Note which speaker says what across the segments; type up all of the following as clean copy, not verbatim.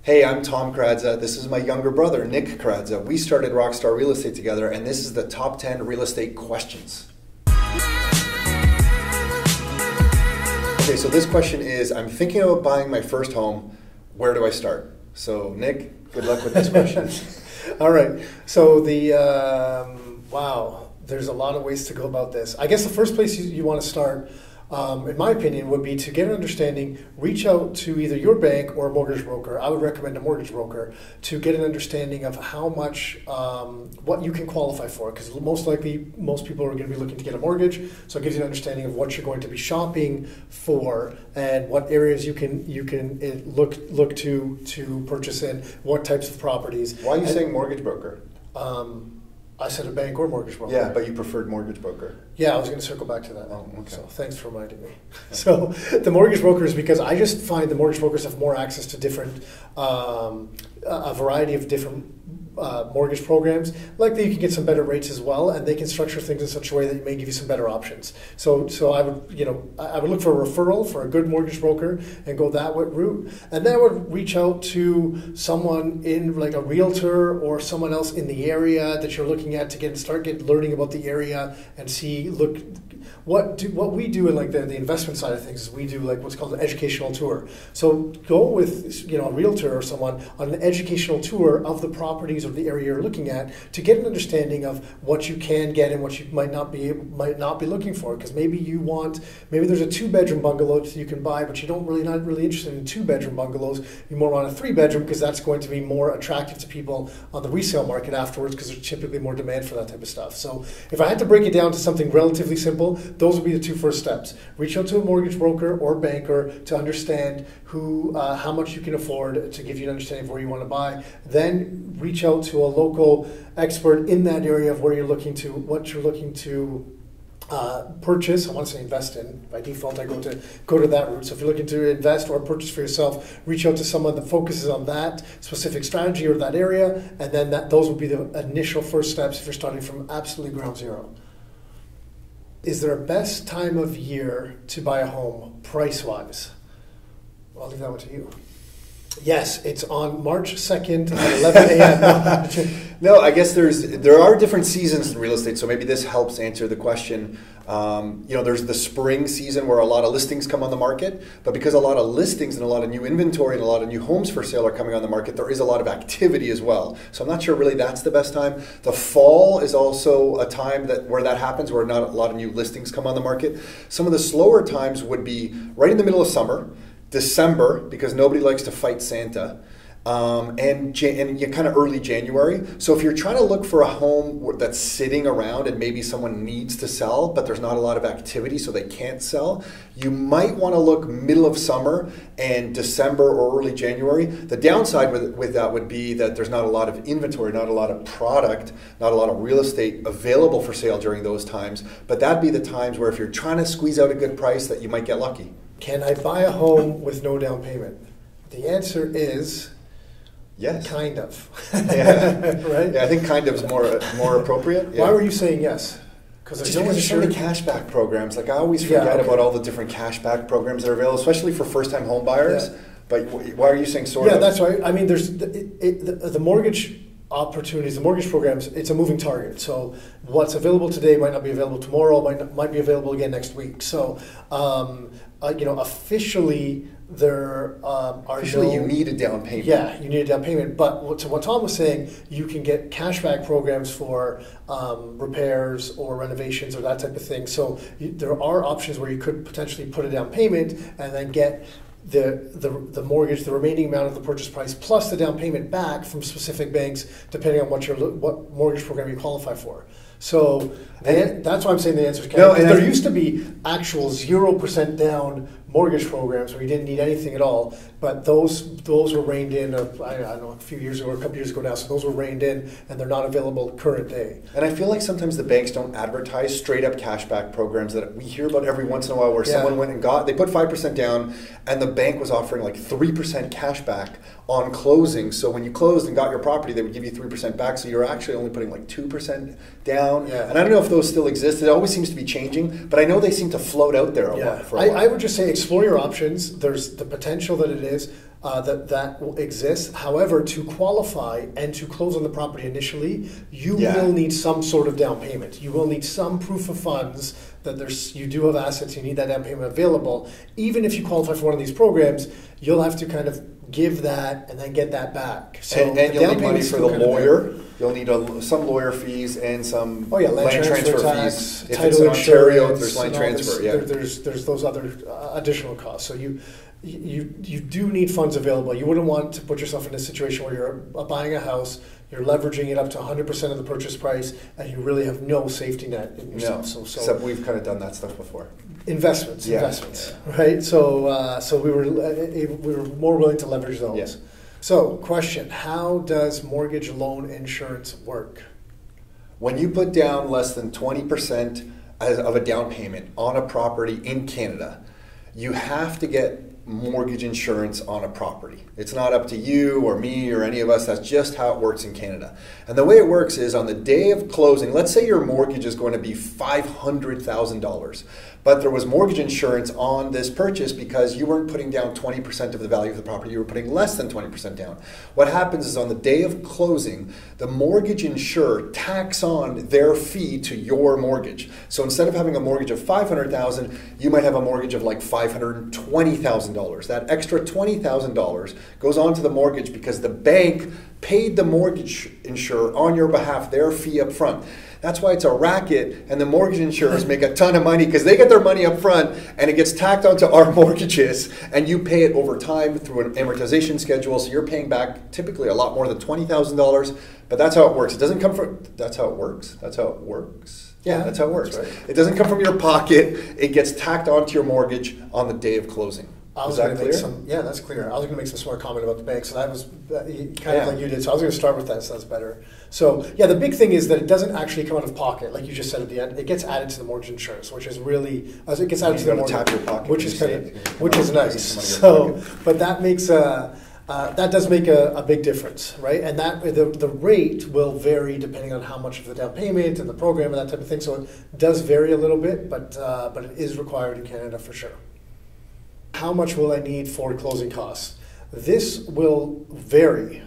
Speaker 1: Hey, I'm Tom Karadza. This is my younger brother, Nick Karadza. We started Rockstar Real Estate together, and this is the top 10 real estate questions. Okay, so this question is, I'm thinking about buying my first home. Where do I start? So, Nick, good luck with this question.
Speaker 2: All right. So wow, there's a lot of ways to go about this. I guess the first place you want to start, in my opinion, would be to get an understanding, reach out to either your bank or a mortgage broker. I would recommend a mortgage broker to get an understanding of how much, what you can qualify for, because most likely most people are going to be looking to get a mortgage, so it gives you an understanding of what you're going to be shopping for and what areas you can look to purchase in, what types of properties.
Speaker 1: Why are you saying mortgage broker?
Speaker 2: I said a bank or mortgage broker.
Speaker 1: Yeah, but you preferred mortgage broker.
Speaker 2: Yeah, I was going to circle back to that.
Speaker 1: Oh, okay.
Speaker 2: So thanks for reminding me. So the mortgage brokers, because I just find the mortgage brokers have more access to different, a variety of different mortgage programs. Likely you can get some better rates as well, and they can structure things in such a way that it may give you some better options. So I would look for a referral for a good mortgage broker and go that route, and then I would reach out to someone in like a realtor or someone else in the area that you're looking at to start learning about the area and see what we do in like the investment side of things is we do like what's called an educational tour. So go with a realtor or someone on an educational tour of the properties of the area you're looking at to get an understanding of what you can get and what you might not be looking for. Because maybe there's a 2-bedroom bungalow that you can buy, but you're not really interested in 2-bedroom bungalows. You more want a 3-bedroom because that's going to be more attractive to people on the resale market afterwards because there's typically more demand for that type of stuff. So if I had to break it down to something relatively simple, those would be the 2 first steps. Reach out to a mortgage broker or banker to understand how much you can afford to give you an understanding of where you want to buy. Then reach out to a local expert in that area of what you're looking to purchase. I want to say invest in. By default, I go to that route. So if you're looking to invest or purchase for yourself, reach out to someone that focuses on that specific strategy or that area, and then those will be the initial first steps if you're starting from absolutely ground zero. Is there a best time of year to buy a home, price-wise? I'll leave that one to you. Yes, it's on March 2nd at 11 a.m.
Speaker 1: No, I guess there are different seasons in real estate, so maybe this helps answer the question. There's the spring season where a lot of listings come on the market, but because a lot of listings and a lot of new inventory and a lot of new homes for sale are coming on the market, there is a lot of activity as well. So I'm not sure really that's the best time. The fall is also a time where that happens, where not a lot of new listings come on the market. Some of the slower times would be right in the middle of summer, December, because nobody likes to fight Santa, and kind of early January. So if you're trying to look for a home that's sitting around and maybe someone needs to sell, but there's not a lot of activity so they can't sell, you might want to look middle of summer and December or early January. The downside with that would be that there's not a lot of inventory, not a lot of product, not a lot of real estate available for sale during those times. But that'd be the times where if you're trying to squeeze out a good price, that you might get lucky.
Speaker 2: Can I buy a home with no down payment? The answer is
Speaker 1: yes.
Speaker 2: Kind of.
Speaker 1: Yeah.
Speaker 2: Right?
Speaker 1: Yeah, I think kind of is more appropriate. Yeah.
Speaker 2: Why were you saying yes?
Speaker 1: Because there's so many cashback programs. Like I always forget about all the different cashback programs that are available, especially for first-time home buyers. Yeah. But why are you saying sort of?
Speaker 2: Yeah, that's right. I mean, there's the mortgage opportunities, the mortgage programs, it's a moving target. So what's available today might not be available tomorrow, might be available again next week. So, officially there are
Speaker 1: you need a down payment.
Speaker 2: Yeah, you need a down payment. But what Tom was saying, you can get cashback programs for repairs or renovations or that type of thing. So there are options where you could potentially put a down payment and then get the mortgage, the remaining amount of the purchase price, plus the down payment back from specific banks, depending on what mortgage program you qualify for. So that's why I'm saying the answer is no. There used to be actual 0% down mortgage programs where you didn't need anything at all, but those were reined in. I don't know, a few years ago or a couple years ago now. So those were reined in, and they're not available current day.
Speaker 1: And I feel like sometimes the banks don't advertise straight up cashback programs that we hear about every once in a while, where someone went and they put 5% down, and the bank was offering like 3% cashback on closing. So when you closed and got your property, they would give you 3% back. So you're actually only putting like 2% down. Yeah. And I don't know if those still exist. It always seems to be changing, but I know they seem to float out there a lot.
Speaker 2: I would just say explore your options. There's the potential that it is that will exist. However, to qualify and to close on the property initially, you will need some sort of down payment. You will need some proof of funds that you do have assets. You need that down payment available. Even if you qualify for one of these programs, you'll have to kind of give that and then get that back. So
Speaker 1: and you'll need money for the lawyer. You'll need some lawyer fees and some land transfer
Speaker 2: tax,
Speaker 1: fees. If it's in Ontario, there's land transfer.
Speaker 2: There's those other additional costs. So you do need funds available. You wouldn't want to put yourself in a situation where you're buying a house, you're leveraging it up to 100% of the purchase price, and you really have no safety net in yourself.
Speaker 1: No, except we've kind of done that stuff before.
Speaker 2: Investments, right? So we were more willing to leverage those.
Speaker 1: Yeah.
Speaker 2: So, question: how does mortgage loan insurance work?
Speaker 1: When you put down less than 20% of a down payment on a property in Canada, you have to get mortgage insurance on a property. It's not up to you or me or any of us. That's just how it works in Canada. And the way it works is on the day of closing, let's say your mortgage is going to be $500,000, but there was mortgage insurance on this purchase because you weren't putting down 20% of the value of the property, you were putting less than 20% down. What happens is on the day of closing, the mortgage insurer tacks on their fee to your mortgage. So instead of having a mortgage of $500,000, you might have a mortgage of like $520,000. That extra $20,000 goes on to the mortgage because the bank paid the mortgage insurer on your behalf their fee up front. That's why it's a racket, and the mortgage insurers make a ton of money because they get their money up front and it gets tacked onto our mortgages, and you pay it over time through an amortization schedule, so you're paying back typically a lot more than $20,000, but that's how it works. It doesn't come from, that's how it works? That's how it works? Yeah, that's how it works. Right. It doesn't come from your pocket, it gets tacked onto your mortgage on the day of closing. Is that clear?
Speaker 2: That's clear. I was going to make some smart comment about the bank, so that was kind of like you did. So I was going to start with that, so that's better. So the big thing is that it doesn't actually come out of pocket, like you just said at the end. It gets added to the mortgage insurance, which is really it gets added to the mortgage, which is nice. So, but that makes that does make a big difference, right? And that the rate will vary depending on how much of the down payment and the program and that type of thing. So it does vary a little bit, but it is required in Canada for sure. How much will I need for closing costs? This will vary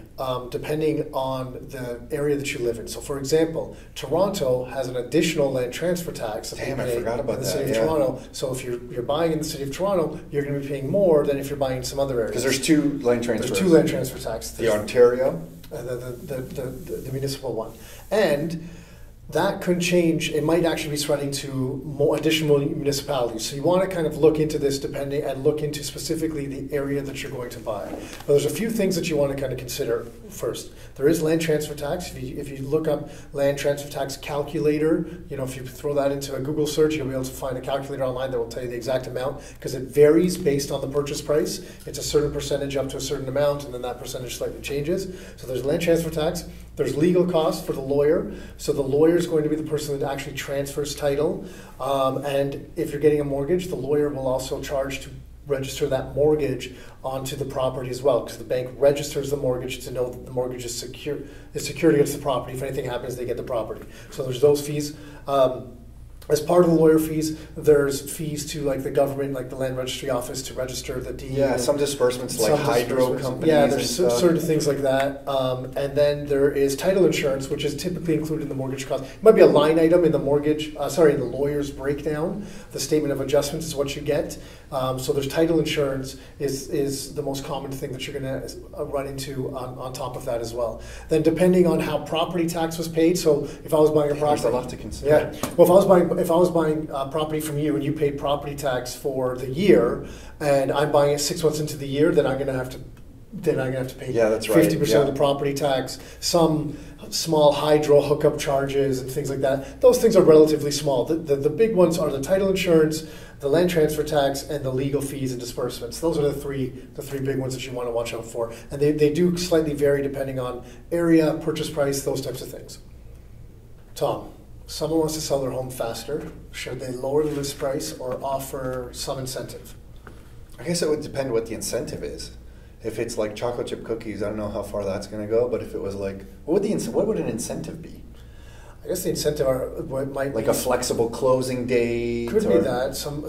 Speaker 2: depending on the area that you live in. So, for example, Toronto has an additional land transfer tax that they pay in the city of Toronto. So, if you're buying in the city of Toronto, you're going to be paying more than if you're buying in some other areas.
Speaker 1: Because there's two land transfers.
Speaker 2: There's two land transfer taxes.
Speaker 1: The Ontario,
Speaker 2: the municipal one, and that could change. It might actually be spreading to more additional municipalities. So you want to kind of look into this look into specifically the area that you're going to buy. But there's a few things that you want to kind of consider first. There is land transfer tax. If you look up land transfer tax calculator, if you throw that into a Google search, you'll be able to find a calculator online that will tell you the exact amount because it varies based on the purchase price. It's a certain percentage up to a certain amount, and then that percentage slightly changes. So there's land transfer tax. There's legal costs for the lawyer. So the lawyer is going to be the person that actually transfers title. And if you're getting a mortgage, the lawyer will also charge to register that mortgage onto the property as well, because the bank registers the mortgage to know that the mortgage is secured against the property. If anything happens, they get the property. So there's those fees. As part of the lawyer fees, there's fees to like the government, like the land registry office to register the deed.
Speaker 1: Yeah, some disbursements like hydro companies.
Speaker 2: Yeah, there's certain things like that. And then there is title insurance, which is typically included in the mortgage cost. It might be a line item in the the lawyer's breakdown. The statement of adjustments is what you get. So there's title insurance is the most common thing that you're going to run into on top of that as well. Then depending on how property tax was paid, so if I was buying a property,
Speaker 1: there's a lot to consider.
Speaker 2: Yeah, well, if I was buying property from you and you paid property tax for the year, and I'm buying it 6 months into the year, then I'm going to have to pay 50% of the property tax, some small hydro hookup charges and things like that. Those things are relatively small. The big ones are the title insurance, the land transfer tax, and the legal fees and disbursements. Those are the three big ones that you want to watch out for. And they do slightly vary depending on area, purchase price, those types of things. Tom, someone wants to sell their home faster. Should they lower the list price or offer some incentive?
Speaker 1: I guess it would depend what the incentive is. If it's like chocolate chip cookies, I don't know how far that's going to go. But if it was like, what would an incentive be?
Speaker 2: I guess the incentive might
Speaker 1: Like
Speaker 2: be,
Speaker 1: a flexible closing date?
Speaker 2: could be
Speaker 1: or
Speaker 2: that. Some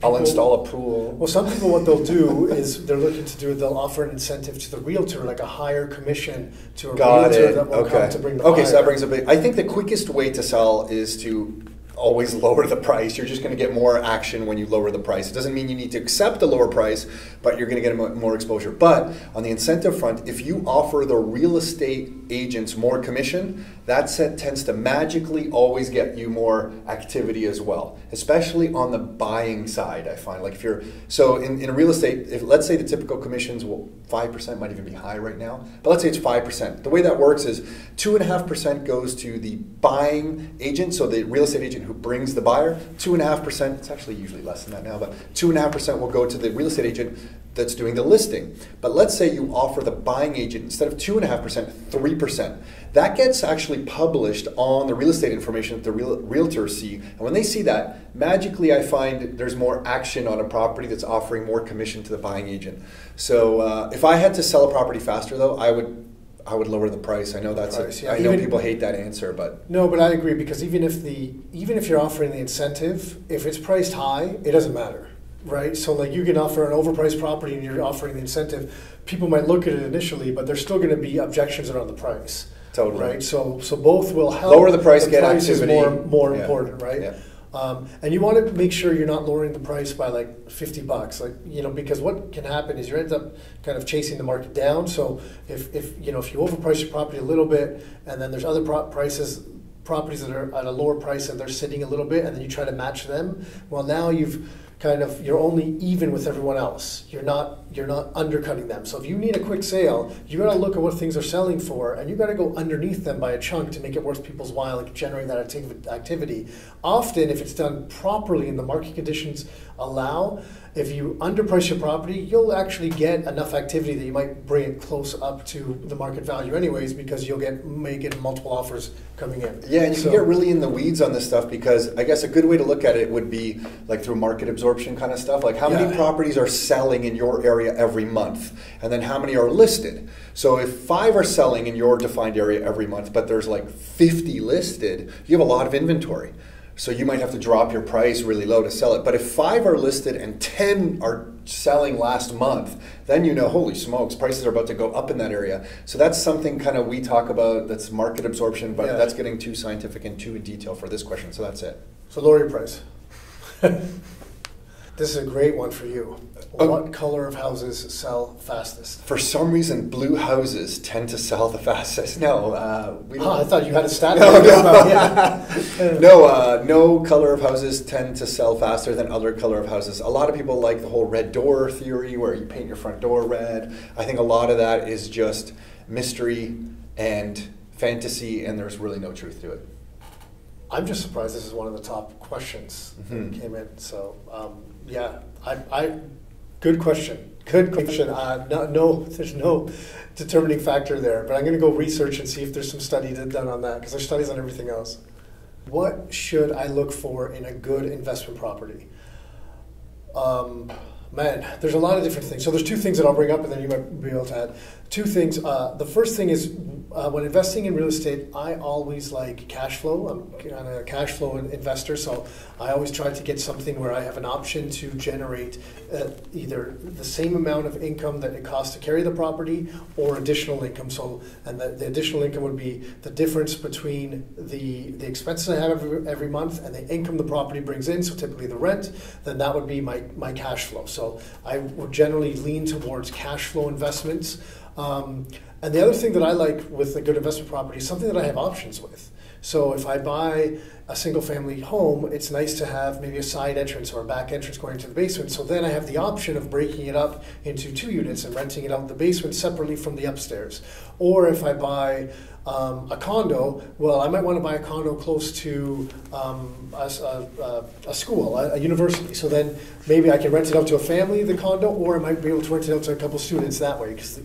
Speaker 1: I'll
Speaker 2: people-
Speaker 1: install a pool.
Speaker 2: Well, some people, what they'll do is they'll offer an incentive to the realtor, like a higher commission to a
Speaker 1: Got
Speaker 2: realtor
Speaker 1: it.
Speaker 2: that will come to bring the
Speaker 1: Okay, so that
Speaker 2: buyer.
Speaker 1: brings up. I think the quickest way to sell is to always lower the price. You're just going to get more action when you lower the price. It doesn't mean you need to accept a lower price, but you're going to get more exposure. But on the incentive front, if you offer the real estate agents more commission, that tends to magically always get you more activity as well, especially on the buying side. I find, like, if you're in real estate, if let's say the typical commissions, 5% might even be high right now, but let's say it's 5%. The way that works is 2.5% goes to the buying agent, so the real estate agent who brings the buyer. 2.5%, it's actually usually less than that now, but 2.5% will go to the real estate agent that's doing the listing. But let's say you offer the buying agent, instead of 2.5%, 3%. That gets actually published on the real estate information that the realtors see. And when they see that, magically I find there's more action on a property that's offering more commission to the buying agent. So if I had to sell a property faster, though, I would lower the price. I know I know people hate that answer, but
Speaker 2: No, but I agree, because even if you're offering the incentive, if it's priced high, it doesn't matter, right? So like you can offer an overpriced property and you're offering the incentive, people might look at it initially, but there's still going to be objections around the price.
Speaker 1: Totally.
Speaker 2: Right. So both will help.
Speaker 1: Lower the price, get
Speaker 2: price
Speaker 1: activity.
Speaker 2: is more
Speaker 1: Yeah.
Speaker 2: important, right?
Speaker 1: Yeah.
Speaker 2: And you want to make sure you're not lowering the price by like $50, like, because what can happen is you end up kind of chasing the market down. So if you overprice your property a little bit, and then there's other properties that are at a lower price and they're sitting a little bit, and then you try to match them, well, now you're only even with everyone else. You're not undercutting them. So if you need a quick sale, you got to look at what things are selling for, and you got to go underneath them by a chunk to make it worth people's while and generate that activity. Often, if it's done properly and the market conditions allow, if you underprice your property, you'll actually get enough activity that you might bring it close up to the market value anyways, because may get multiple offers coming in.
Speaker 1: Yeah, and you can get really in the weeds on this stuff, because I guess a good way to look at it would be like through market absorption kind of stuff. Like how many properties are selling in your area every month, and then how many are listed. So if 5 are selling in your defined area every month, but there's like 50 listed, you have a lot of inventory. So you might have to drop your price really low to sell it. But if 5 are listed and 10 are selling last month, then holy smokes, prices are about to go up in that area. So that's something kind of we talk about, that's market absorption, but that's getting too scientific and too in detail for this question. So that's it.
Speaker 2: So lower your price. This is a great one for you. What color of houses sell fastest?
Speaker 1: For some reason, blue houses tend to sell the fastest. No, we don't.
Speaker 2: I thought you had a stat.
Speaker 1: No color of houses tend to sell faster than other color of houses. A lot of people like the whole red door theory, where you paint your front door red. I think a lot of that is just mystery and fantasy, and there's really no truth to it.
Speaker 2: I'm just surprised this is one of the top questions that came in. So, good question. Good question. There's no determining factor there, but I'm going to go research and see if there's some study done on that, because there's studies on everything else. What should I look for in a good investment property? There's a lot of different things. So there's 2 things that I'll bring up, and then you might be able to add. 2 things. The first thing is, when investing in real estate, I always like cash flow. I'm kind of a cash flow investor, so I always try to get something where I have an option to generate either the same amount of income that it costs to carry the property, or additional income. So, and the additional income would be the difference between the expenses I have every month and the income the property brings in. So typically the rent, then that would be my cash flow. So I would generally lean towards cash flow investments. And the other thing that I like with a good investment property is something that I have options with. So if I buy a single family home, it's nice to have maybe a side entrance or a back entrance going into the basement. So then I have the option of breaking it up into 2 units and renting it out the basement separately from the upstairs. Or if I buy a condo, well, I might want to buy a condo close to a school, a university. So then maybe I can rent it out to a family, the condo, or I might be able to rent it out to a couple students that way. Because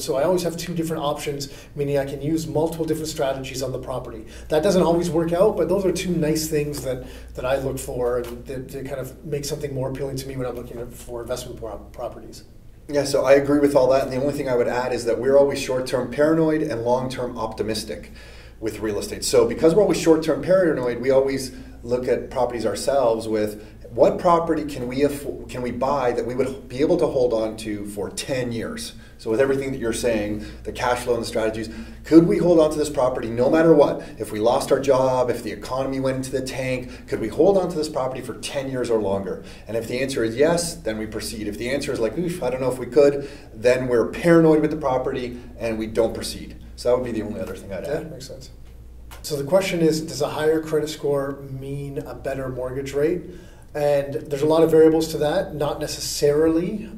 Speaker 2: so I always have 2 different options, meaning I can use multiple different strategies on the property. That doesn't always work out, but those are 2 nice things that I look for, and that kind of make something more appealing to me when I'm looking for investment properties.
Speaker 1: Yeah, so I agree with all that, and the only thing I would add is that we're always short-term paranoid and long-term optimistic. with real estate. So because we're always short-term paranoid, we always look at properties ourselves with what property can we buy that we would be able to hold on to for 10 years? So with everything that you're saying, the cash flow and the strategies, could we hold on to this property no matter what? If we lost our job, if the economy went into the tank, could we hold on to this property for 10 years or longer? And if the answer is yes, then we proceed. If the answer is like, oof, I don't know if we could, then we're paranoid with the property and we don't proceed. So that would be the only other thing I'd add.
Speaker 2: Yeah, makes sense. So the question is, does a higher credit score mean a better mortgage rate? And there's a lot of variables to that, not necessarily,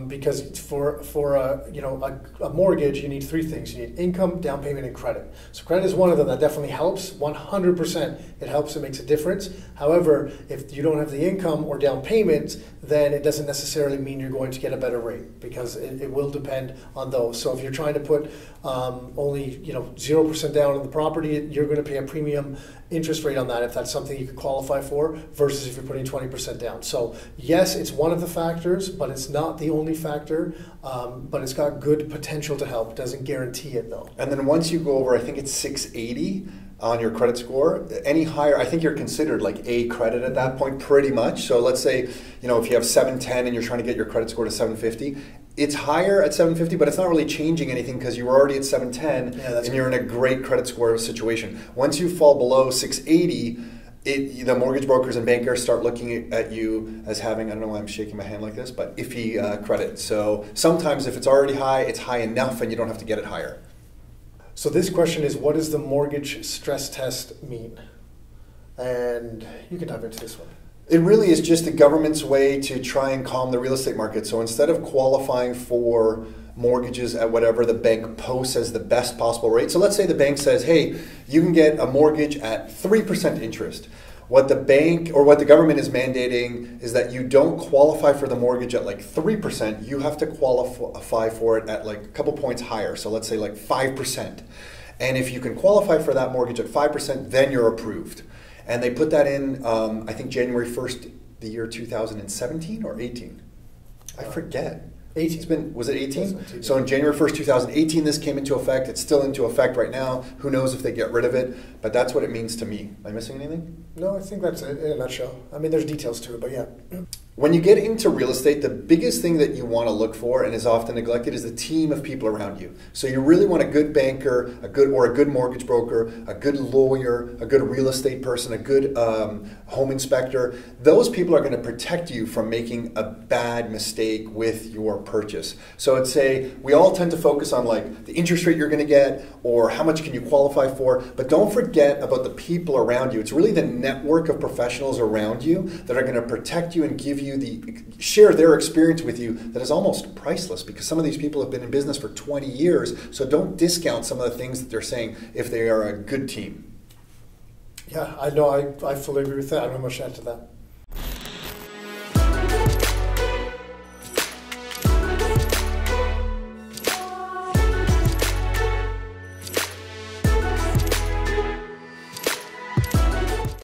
Speaker 2: because for a mortgage, you need three things. You need income, down payment, and credit. So credit is one of them. That definitely helps. 100% it helps. It makes a difference. However, if you don't have the income or down payment, then it doesn't necessarily mean you're going to get a better rate, because it will depend on those. So if you're trying to put only 0% down on the property, you're going to pay a premium interest rate on that if that's something you could qualify for, versus if you're putting 20% down. So yes, it's one of the factors, but it's not the only factor, but it's got good potential to help. It doesn't guarantee it though.
Speaker 1: And then once you go over, I think it's 680 on your credit score, any higher, I think you're considered like A credit at that point pretty much. So let's say, if you have 710 and you're trying to get your credit score to 750, it's higher at 750, but it's not really changing anything because you were already at 710 and you're in a great credit score situation. Once you fall below 680, the mortgage brokers and bankers start looking at you as having, I don't know why I'm shaking my hand like this, but iffy credit. So sometimes if it's already high, it's high enough and you don't have to get it higher.
Speaker 2: So this question is, what does the mortgage stress test mean? And you can dive into this one.
Speaker 1: It really is just the government's way to try and calm the real estate market. So instead of qualifying for mortgages at whatever the bank posts as the best possible rate. So let's say the bank says, hey, you can get a mortgage at 3% interest. What the bank or what the government is mandating is that you don't qualify for the mortgage at like 3%. You have to qualify for it at like a couple points higher. So let's say like 5%. And if you can qualify for that mortgage at 5%, then you're approved. And they put that in, I think January 1st, the year 2017 or 18? I forget. 18. Was it 18? So on January 1st, 2018, this came into effect. It's still into effect right now. Who knows if they get rid of it? But that's what it means to me. Am I missing anything?
Speaker 2: No, I think that's it in a nutshell. I mean, there's details to it, but yeah.
Speaker 1: When you get into real estate, the biggest thing that you want to look for, and is often neglected, is the team of people around you. So you really want a good banker, a good mortgage broker, a good lawyer, a good real estate person, a good home inspector. Those people are going to protect you from making a bad mistake with your purchase. So I'd say we all tend to focus on like the interest rate you're going to get or how much can you qualify for, but don't forget about the people around you. It's really the network of professionals around you that are going to protect you and give you share their experience with you that is almost priceless, because some of these people have been in business for 20 years. So don't discount some of the things that they're saying if they are a good team.
Speaker 2: Yeah, I know. I fully agree with that. I don't have much to add to that.